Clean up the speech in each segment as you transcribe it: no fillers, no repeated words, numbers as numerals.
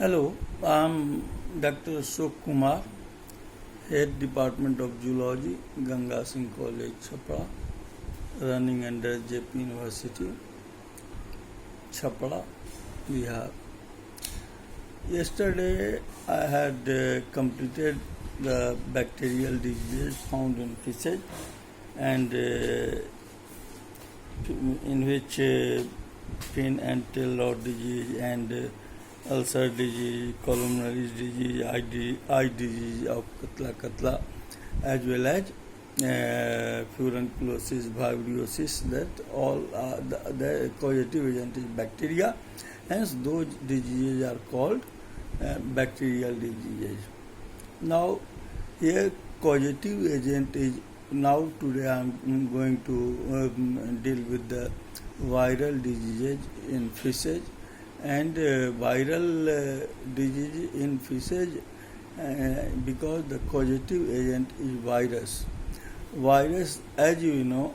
Hello, I'm Dr. Ashok Kumar, Head Department of Zoology, Ganga Singh College, Chhapra, running under JP University, Chhapra, Bihar. Yesterday I had completed the bacterial diseases found in fishes and in which fin and tail rot disease and ulcer disease, columnar disease, eye disease of katla, as well as furunculosis, vibriosis, that all the causative agent is bacteria. Hence, those diseases are called bacterial diseases. Now, here causative agent is, now today I am going to deal with the viral diseases in fishes. And viral disease in fishes, because the causative agent is virus. Virus, as you know,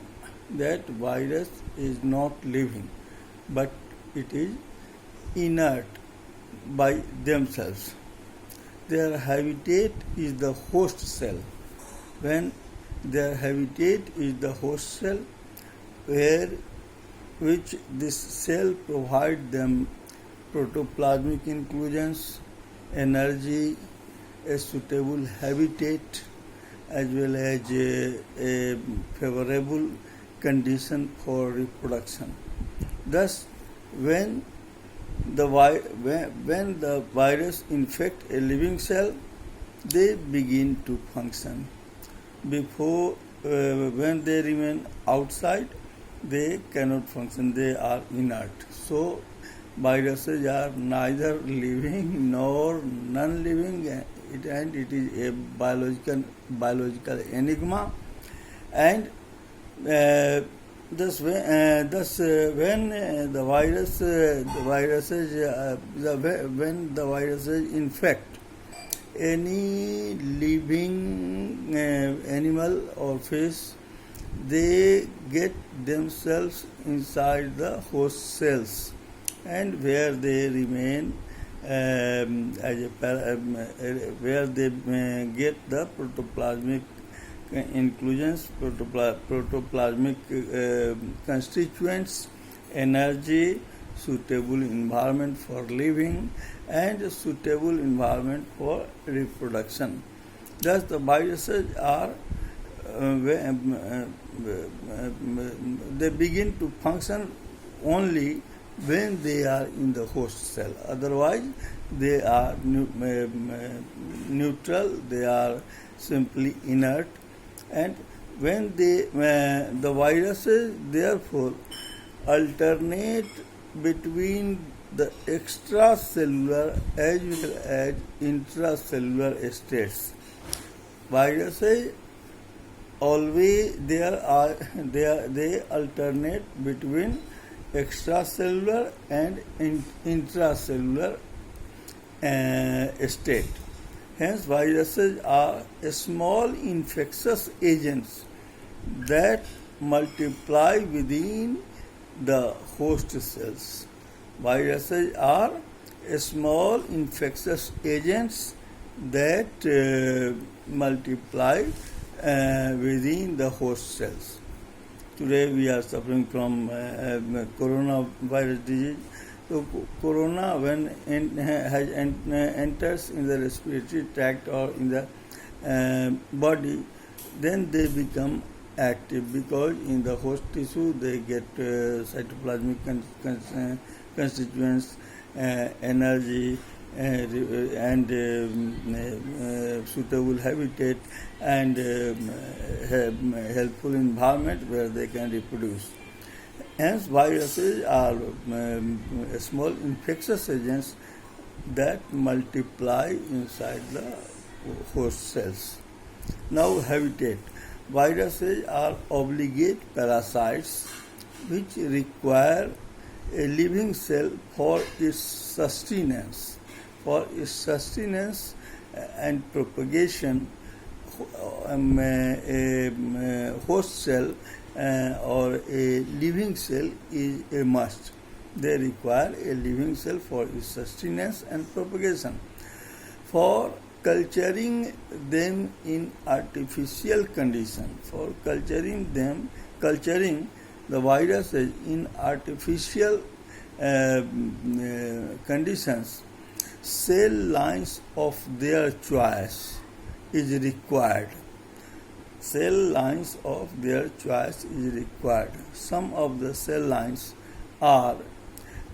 that virus is not living, but it is inert by themselves. Their habitat is the host cell. When their habitat is the host cell, which this cell provides them protoplasmic inclusions, energy, a suitable habitat, as well as a favorable condition for reproduction. Thus, when the virus infects a living cell, they begin to function. Before, when they remain outside, they cannot function, they are inert. So, viruses are neither living nor non-living, and it is a biological enigma. And thus, when the viruses infect any living animal or fish, they get themselves inside the host cells, and where they remain where they get the protoplasmic inclusions, protoplasmic constituents, energy, suitable environment for living, and suitable environment for reproduction. Thus, the viruses are they begin to function only when they are in the host cell. Otherwise, they are neutral, they are simply inert. And when the viruses therefore alternate between the extracellular as well as intracellular states. Viruses always they alternate between extracellular and intracellular state. Hence, viruses are small infectious agents that multiply within the host cells. Viruses are small infectious agents that multiply within the host cells. Today we are suffering from coronavirus disease. So corona, when enters in the respiratory tract or in the body, then they become active, because in the host tissue they get cytoplasmic constituents, energy, and suitable habitat, and helpful environment where they can reproduce. Hence, viruses are small infectious agents that multiply inside the host cells. Now, habitat. Viruses are obligate parasites which require a living cell for its sustenance. For its sustenance and propagation, a host cell or a living cell is a must. They require a living cell for its sustenance and propagation. For culturing them in artificial conditions, culturing the viruses in artificial conditions, cell lines of their choice is required. Cell lines of their choice is required. Some of the cell lines are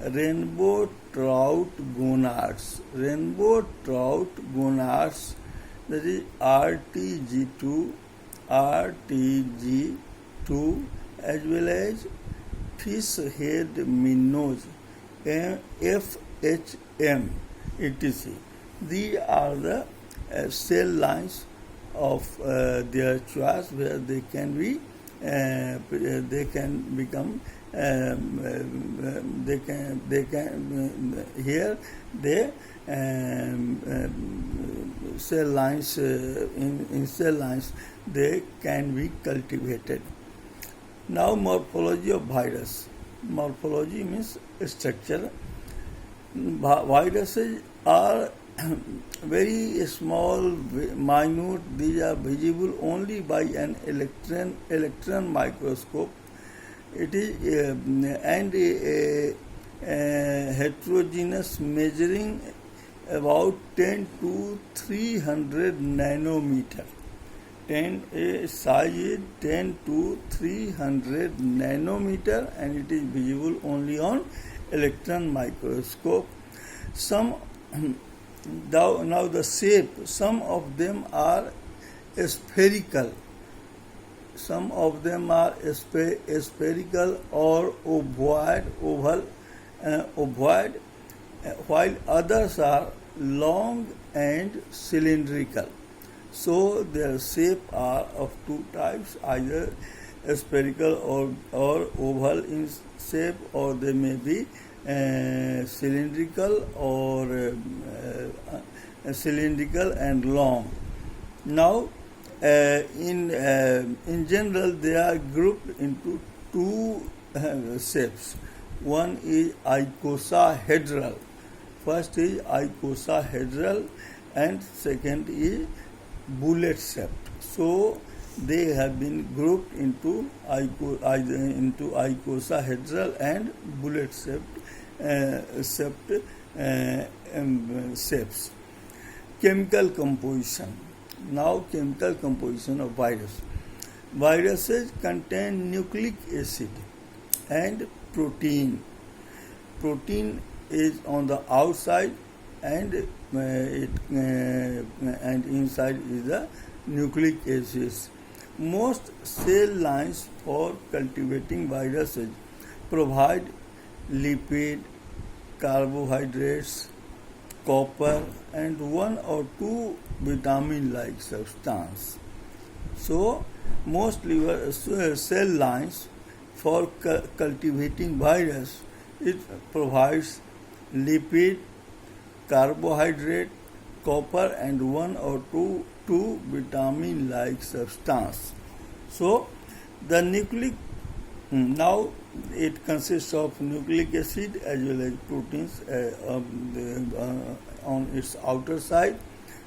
rainbow trout gonads. Rainbow trout gonads, that is RTG2, RTG2, as well as fish head minnows, FHM, etc. These are the cell lines of their choice, where they can be they can become they can here they cell lines in cell lines they can be cultivated. Now, morphology of virus. Morphology means structure. Viruses are very small, minute. These are visible only by an electron microscope. It is and a heterogeneous, measuring about 10 to 300 nanometer. Size is 10 to 300 nanometer, and it is visible only on electron microscope. Some now the shape, some of them are spherical, some of them are spherical or ovoid, while others are long and cylindrical. So their shape are of two types, either spherical or oval in shape, or they may be cylindrical or cylindrical and long. Now, in general, they are grouped into two shapes. One is icosahedral. First is icosahedral, and second is bullet shaped. So they have been grouped into icosahedral and bullet shaped shapes. Chemical composition. Now, chemical composition of virus. Viruses contain nucleic acid and protein. Protein is on the outside, and and inside is the nucleic acids. Most cell lines for cultivating viruses provide lipid, carbohydrates, copper, and one or two vitamin-like substance. So, most cell lines for cultivating virus, it provides lipid, carbohydrate, copper, and one or two vitamin-like substance. So, the nucleic now it consists of nucleic acid as well as proteins on its outer side.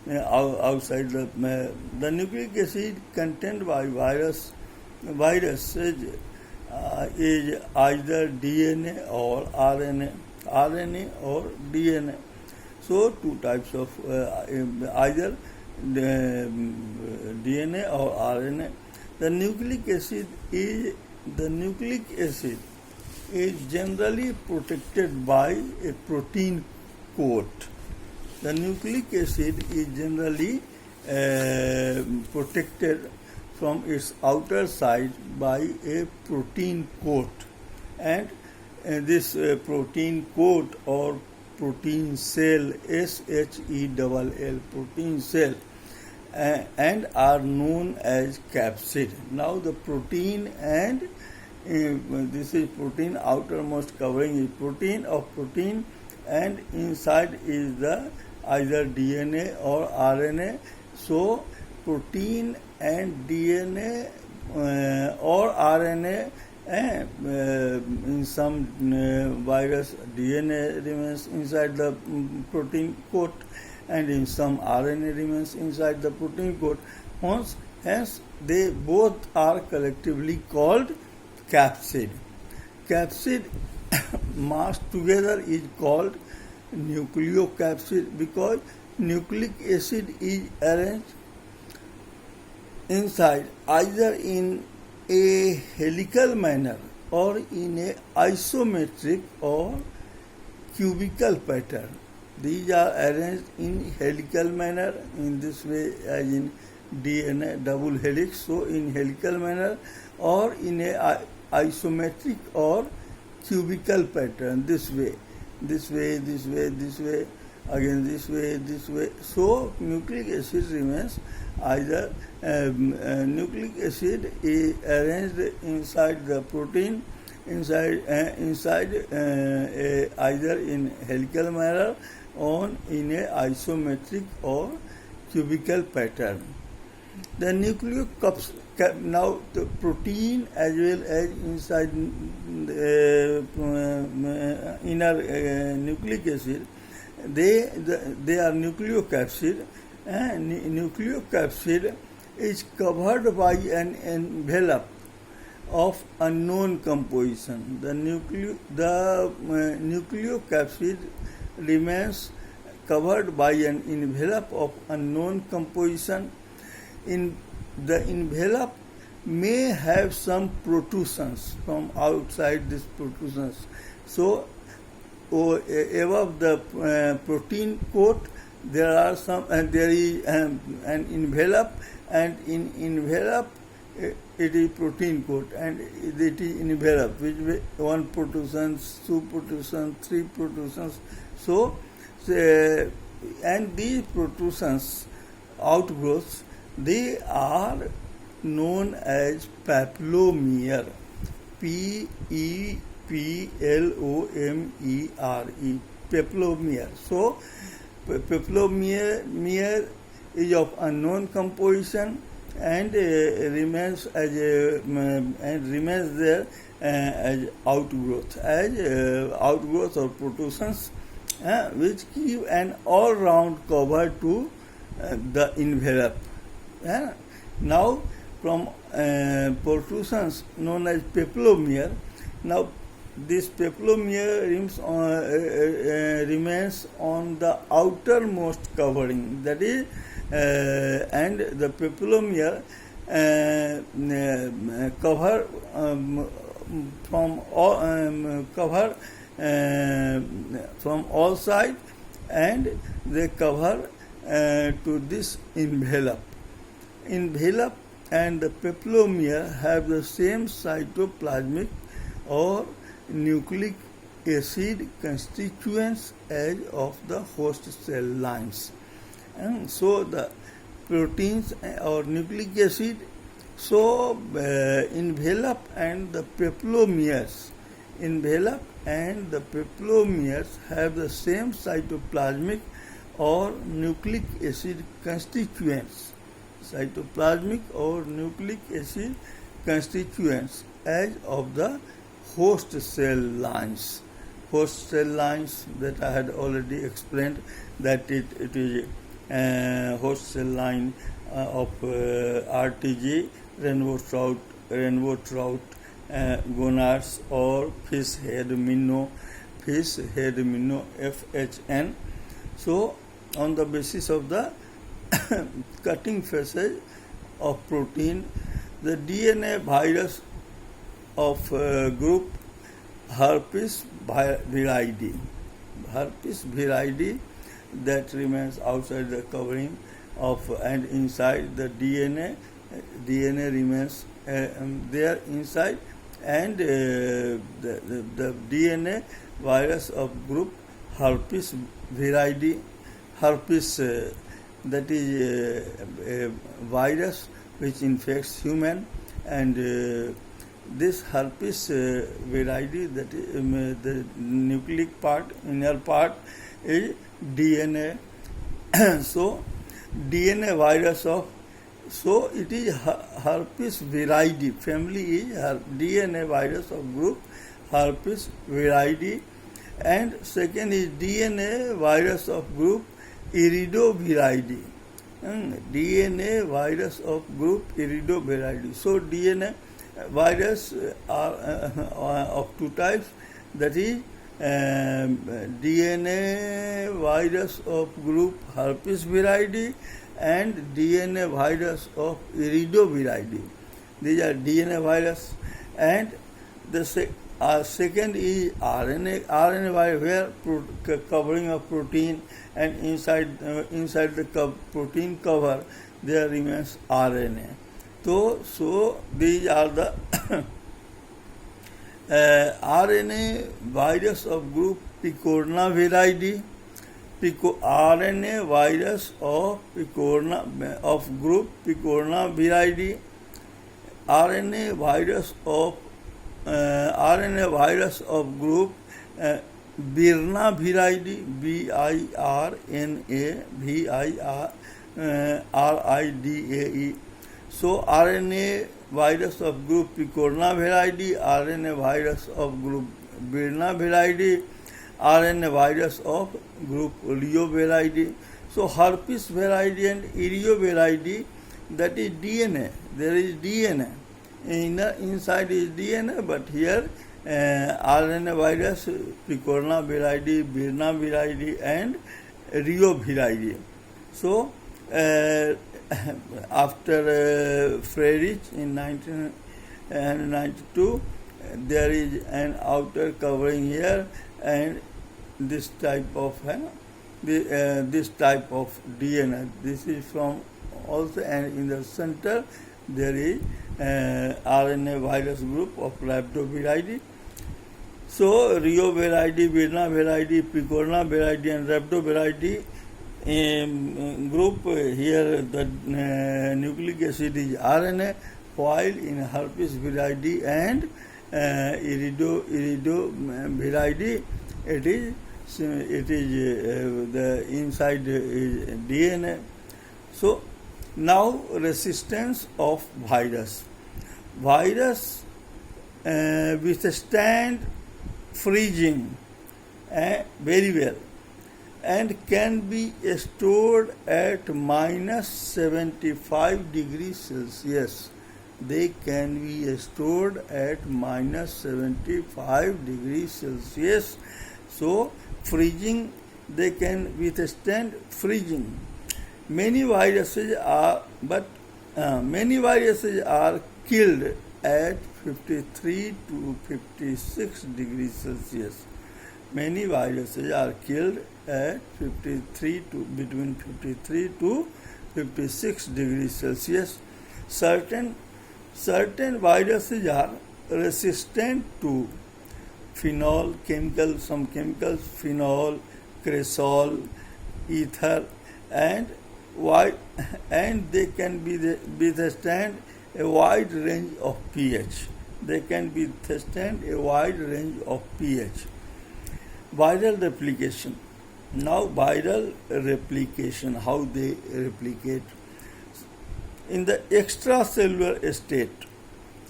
Outside the nucleic acid contained by virus is either DNA or RNA or DNA. So two types of either DNA or RNA. The nucleic acid is generally protected by a protein coat. The nucleic acid is generally protected from its outer side by a protein coat, and this protein coat or protein shell, SHELL, protein shell, and are known as capsid. Now the protein and this is protein, outermost covering is protein, and inside is the either DNA or RNA. So protein and DNA or RNA In some virus, DNA remains inside the protein coat, and in some RNA remains inside the protein coat. Hence, they both are collectively called capsid. Capsid mass together is called nucleocapsid because nucleic acid is arranged inside either in a helical manner or in a isometric or cubical pattern. These are arranged in helical manner in this way as in DNA double helix, so in helical manner, or in a isometric or cubical pattern this way, again this way. So nucleic acid remains either nucleic acid is arranged inside the protein inside either in helical manner or in a isometric or cubical pattern. The now the protein as well as inside inner nucleic acid, they are nucleocapsid, and nucleocapsid is covered by an envelope of unknown composition. The nucleocapsid remains covered by an envelope of unknown composition. In the envelope may have some protrusions from outside these protrusions. So above the protein coat there are some there is an envelope, and in envelope it is protein coat, and it is envelope which way one protrusions, two protrusions, three protrusions. So and these protrusions, outgrowths, they are known as papillomere. Papillomere. Papillomere. So papillomere is of unknown composition and remains there as outgrowth, or protrusions, which give an all-round cover to the envelope. Now, from protrusions known as papillomere, now this papillomere remains on the outermost covering, that is, and the papillomere cover from all sides, and they cover to this envelope. Envelope and the papillomere have the same cytoplasmic or nucleic acid constituents as of the host cell lines. And so the proteins or nucleic acid, so envelope and the papillomeres have the same cytoplasmic or nucleic acid constituents, as of the host cell lines. Host cell lines that I had already explained, that it is host cell line of RTG, rainbow trout gonads, or fish head minnow, FHN. So on the basis of the cutting phasage of protein, the DNA virus of group herpes viridae, that remains outside the covering of, and inside the DNA remains there inside, and the DNA virus of group herpes viridae, that is a virus which infects human, and this herpes viridae, that is the nucleic part, inner part, is DNA. So DNA virus of So it is herpes viridae. Family is DNA virus of group herpes viridae, and second is DNA virus of group iridoviridae. DNA virus of group iridoviridae. So DNA virus are of two types, that is DNA virus of group herpes viridae and DNA virus of iridoviridae. These are DNA virus, and the second is RNA virus, where covering of protein, and inside the protein cover there remains RNA. So these are the RNA virus of group picornaviridae, RNA virus of group picornaviridae, RNA virus of group Birnaviridae, BIRNAVIRIDAE. So RNA virus of group picornaviridae, RNA virus of group Birnaviridae, RNA virus of group Reoviridae. So herpes viridae and Reoviridae, that is DNA. There is DNA. Inside is DNA, but here RNA virus picornaviridae, Birnaviridae and Reoviridae. So after Friedrich in 1992, there is an outer covering here, and this type of DNA. This is from also, and in the center there is RNA virus group of Rhabdoviridae. So Reoviridae, Birnaviridae, picornaviridae and Rhabdoviridae group, here the nucleic acid is RNA, while in herpes viridae and iridoviridae it is the inside is DNA. So now resistance of virus. Virus withstand freezing very well, and can be stored at minus 75 degrees Celsius. They can be stored at minus 75 degrees Celsius. So freezing, they can withstand freezing. Many viruses are killed at 53 to 56 degrees Celsius. Many viruses are killed at between 53 to 56 degrees Celsius. Certain viruses are resistant to phenol, some chemicals, phenol, cresol, ether, and they can be withstand a wide range of pH. They can be withstand a wide range of pH. Viral replication. Now viral replication, how they replicate. In the extracellular state,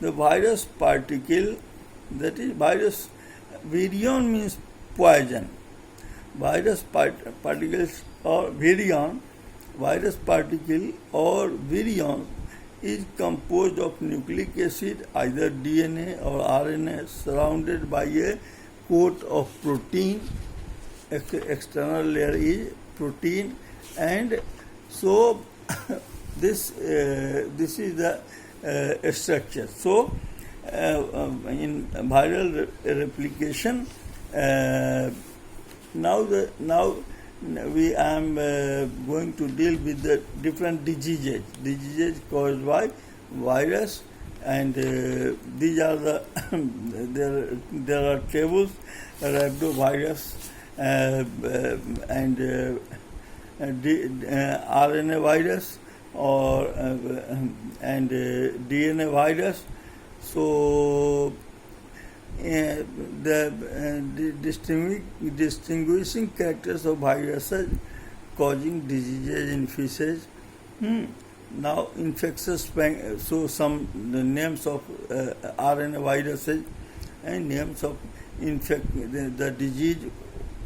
the virus particle, that is virus, virion means poison. Virus particles or virion, virus particle or virion is composed of nucleic acid, either DNA or RNA, surrounded by a coat of protein. External layer is protein, and so this is the structure. So in viral replication, now we am going to deal with the different diseases caused by virus, and these are the there are tables: rhabdovirus and RNA virus and DNA virus. So the distinguishing characters of viruses causing diseases in fishes. Now, infectious so some the names of RNA viruses and names of the disease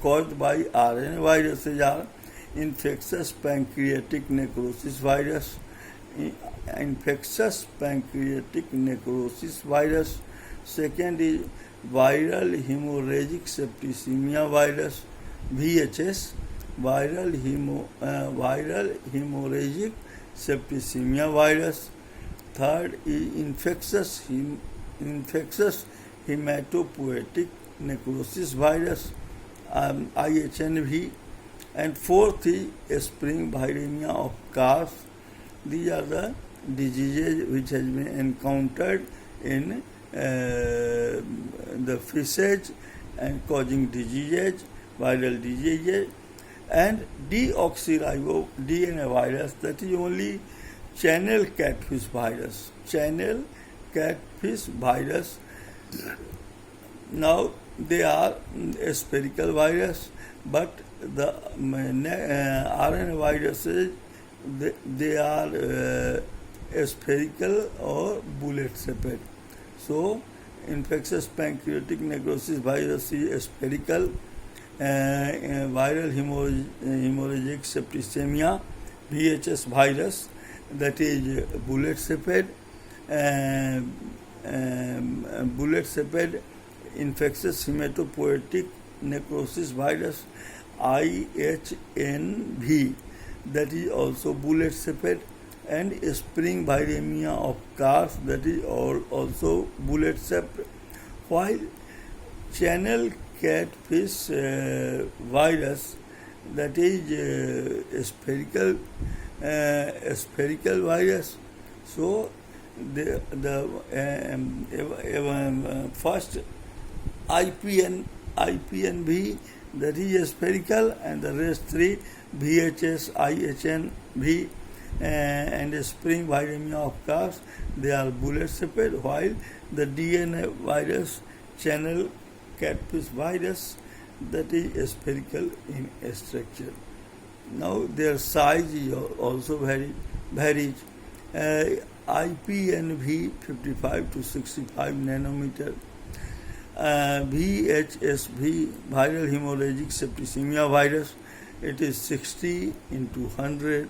caused by RNA viruses are infectious pancreatic necrosis virus, infectious pancreatic necrosis virus. Second is viral hemorrhagic septicemia virus, VHS, viral hemorrhagic septicemia virus. Third is infectious hematopoietic necrosis virus, IHNV. And fourth is spring viremia of calves. These are the diseases which has been encountered in the fishes and causing diseases, viral diseases. And deoxyribo DNA virus, that is only channel catfish virus. Channel catfish virus. Now they are a spherical virus, but the RNA viruses, they are spherical or bullet-shaped. So, infectious pancreatic necrosis virus is spherical. Viral hemorrhagic septicemia, VHS virus, that is bullet-shaped. Bullet-shaped infectious hematopoietic necrosis virus, IHNV, that is also bullet-shaped. And spring viremia of calves, that is also bullet-shaped. While channel catfish virus, that is a spherical virus. So the first IPNV, that is spherical, and the rest three VHS, IHNV, and spring viremia of calves, they are bullet-shaped, while the DNA virus, channel catfish virus, that is spherical in structure. Now their size is also varies. IPNV 55 to 65 nanometer. VHSV, viral hemorrhagic septicemia virus, it is 60 into 100.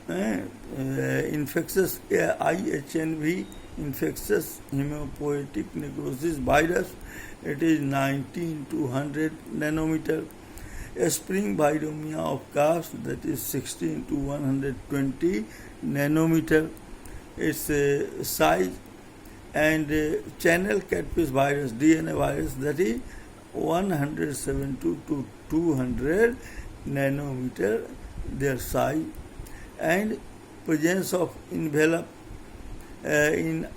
Infectious IHNV, infectious hematopoietic necrosis virus, it is 90 into 100 nanometer. Spring viremia of calves, that is 60 into 120 nanometer, its size. And channel catfish virus, DNA virus, that is 170 to 200 nanometer, their size. And presence of envelope in